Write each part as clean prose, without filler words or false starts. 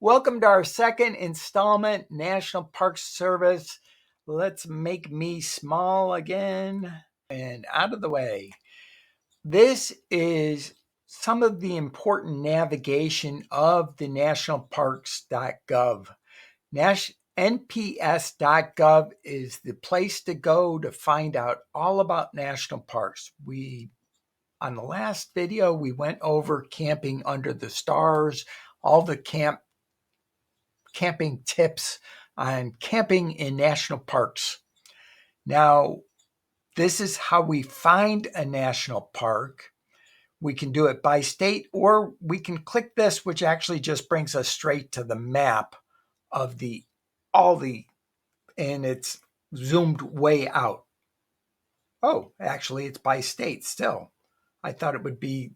Welcome to our second installment, National Park Service. Let's make me small again and out of the way. This is some of the important navigation of the nationalparks.gov. NPS.gov is the place to go to find out all about national parks. On the last video, we went over camping under the stars, all the camping tips on camping in national parks. Now, this is how we find a national park. We can do it by state, or we can click this, which actually just brings us straight to the map of and it's zoomed way out. Oh, actually, it's by state still. I thought it would be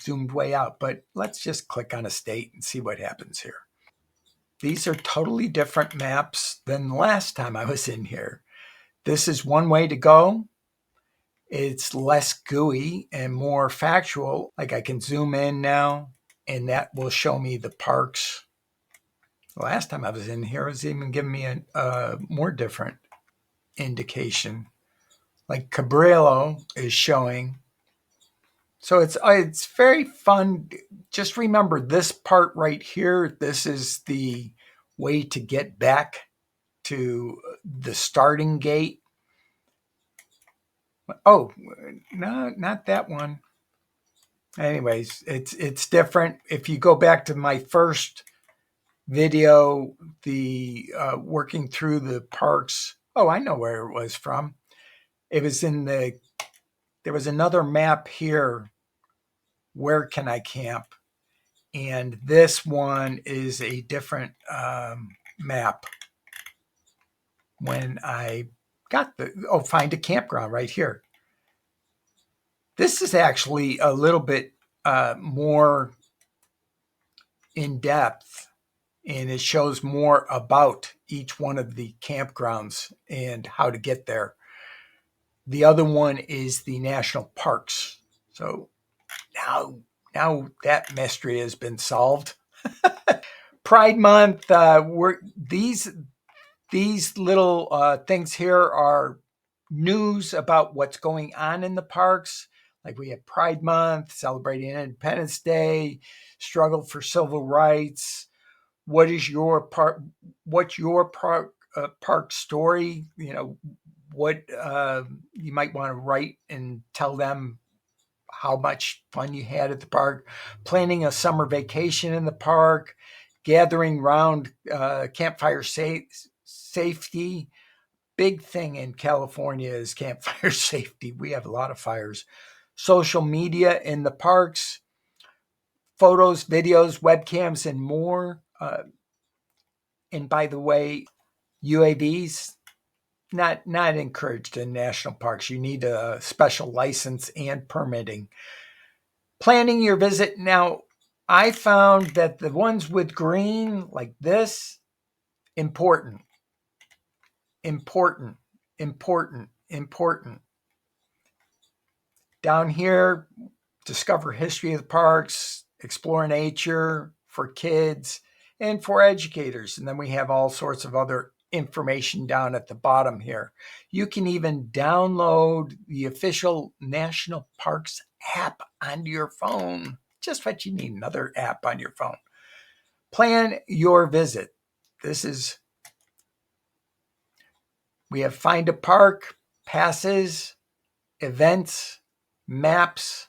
zoomed way out, but let's just click on a state and see what happens here. These are totally different maps than the last time I was in here. This is one way to go. It's less gooey and more factual. Like I can zoom in now, and that will show me the parks. The last time I was in here, it was even giving me a more different indication. Like Cabrillo is showing. So it's very fun. Just remember this part right here. This is the way to get back to the starting gate. Oh, no, not that one. Anyways, it's different. If you go back to my first video, the working through the parks. Oh, I know where it was from. It was there was another map here. Where can I camp? And this one is a different map. When I got find a campground right here. This is actually a little bit more in depth, and it shows more about each one of the campgrounds and how to get there. The other one is the national parks. So now that mystery has been solved. Pride Month, these little things here are news about what's going on in the parks. Like we have Pride Month, celebrating Independence Day, struggle for civil rights. What's your park story? What you might want to write and tell them how much fun you had at the park, planning a summer vacation in the park, gathering around campfire safety. Big thing in California is campfire safety. We have a lot of fires. Social media in the parks, photos, videos, webcams, and more. And by the way, UAVs, not encouraged in national parks. You need a special license and permitting. Planning your visit. Now, I found that the ones with green, like this, important. Down here, discover history of the parks, explore nature for kids and for educators. And then we have all sorts of other information down at the bottom here. You can even download the official National Parks app onto your phone. Just what you need, another app on your phone. Plan your visit. We have Find a Park, passes, events, maps,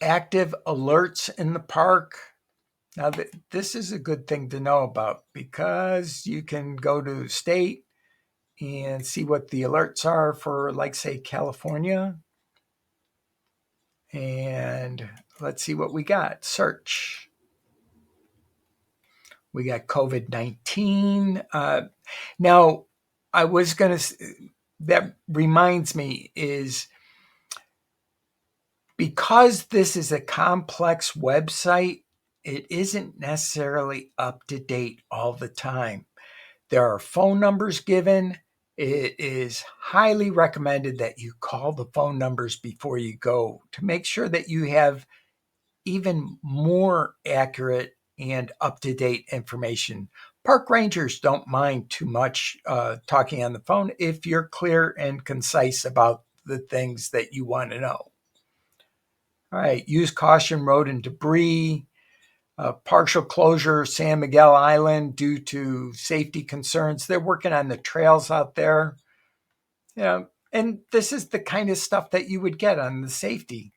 active alerts in the park. Now, this is a good thing to know about because you can go to state and see what the alerts are for, like, say, California. And let's see what we got. Search. We got COVID-19. Now, I was going to, that reminds me is because this is a complex website, it isn't necessarily up to date all the time. There are phone numbers given. It is highly recommended that you call the phone numbers before you go to make sure that you have even more accurate and up-to-date information. Park rangers don't mind too much talking on the phone if you're clear and concise about the things that you want to know. All right, use caution, road and debris. Partial closure, San Miguel Island, due to safety concerns. They're working on the trails out there. And this is the kind of stuff that you would get on the safety.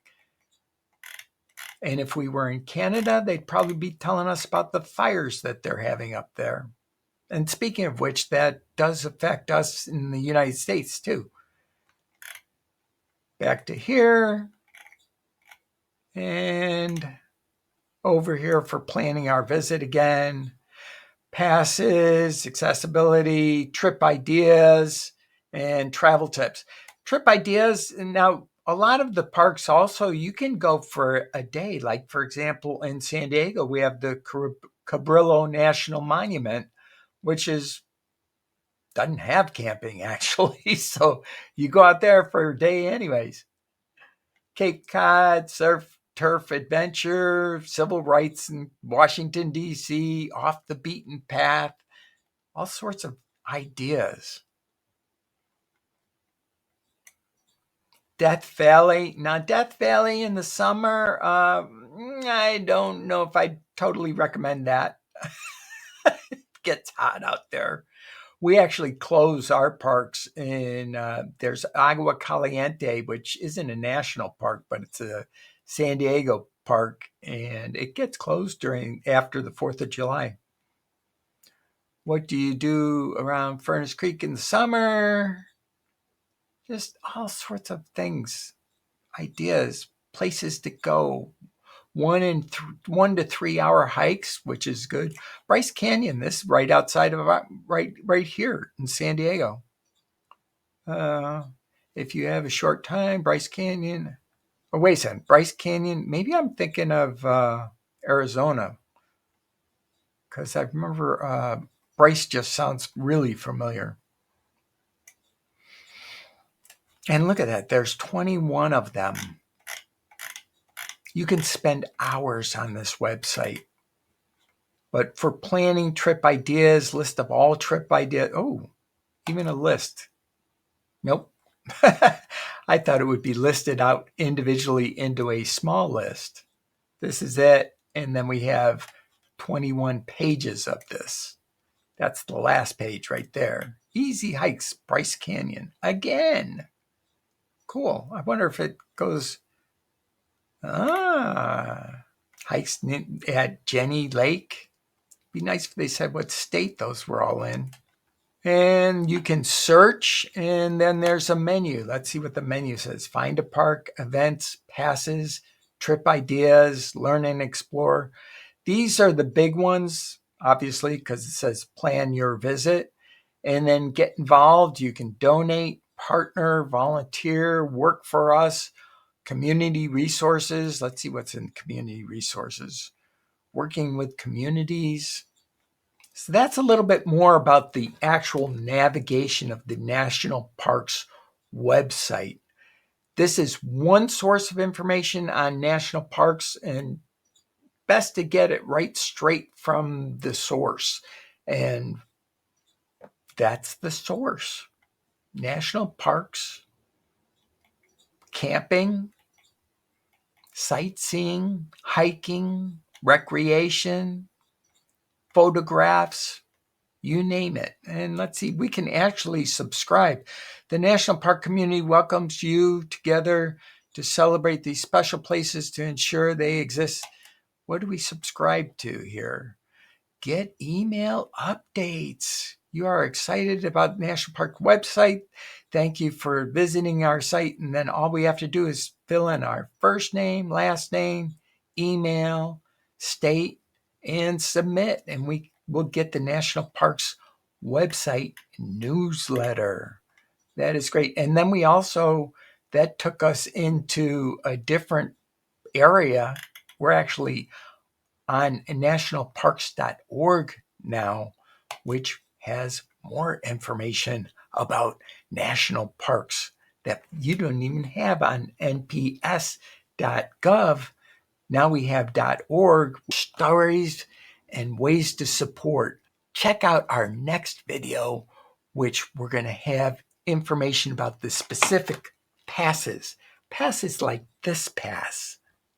And if we were in Canada, they'd probably be telling us about the fires that they're having up there. And speaking of which, that does affect us in the United States too. Back to here. And over here for planning our visit again. Passes, accessibility, trip ideas, and travel tips. Trip ideas, now a lot of the parks also, you can go for a day. Like, for example, in San Diego, we have the Cabrillo National Monument, which doesn't have camping actually. So you go out there for a day anyways. Cape Cod, surf, turf adventure, civil rights in Washington, D.C., off the beaten path, all sorts of ideas. Death Valley. Now, Death Valley in the summer, I don't know if I totally recommend that. It gets hot out there. We actually close our parks in, there's Agua Caliente, which isn't a national park, but it's a San Diego park, and it gets closed after the 4th of July. What do you do around Furnace Creek in the summer? Just all sorts of things, ideas, places to go. 1 to 3 hour hikes, which is good. Bryce Canyon, this is right outside of right here in San Diego. If you have a short time, Bryce Canyon. Oh, wait a second, Bryce Canyon. Maybe I'm thinking of Arizona, because I remember Bryce just sounds really familiar. And look at that. There's 21 of them. You can spend hours on this website. But for planning trip ideas, list of all trip ideas. Oh, even a list. Nope. I thought it would be listed out individually into a small list. This is it. And then we have 21 pages of this. That's the last page right there. Easy hikes, Bryce Canyon. Again. Cool. I wonder if it goes... hikes at Jenny Lake. Be nice if they said what state those were all in. And you can search, and then there's a menu. Let's see what the menu says. Find a park, events, passes, trip ideas, learn and explore. These are the big ones, obviously, because it says plan your visit. And then get involved. You can donate, partner, volunteer, work for us, community resources. Let's see what's in community resources. Working with communities. So that's a little bit more about the actual navigation of the National Parks website. This is one source of information on national parks, and best to get it right straight from the source. And that's the source. National parks, camping, sightseeing, hiking, recreation, photographs, you name it. And let's see, we can actually subscribe. The National Park community welcomes you together to celebrate these special places to ensure they exist. What do we subscribe to here? Get email updates. You are excited about National Park website. Thank you for visiting our site. And then all we have to do is fill in our first name, last name, email, state, and submit. And we will get the National Parks website newsletter. That is great. And then we also, that took us into a different area. We're actually on nationalparks.org now, which has more information about national parks that you don't even have on NPS.gov. Now we have .org stories and ways to support, check out our next video, which we're going to have information about the specific passes like this pass.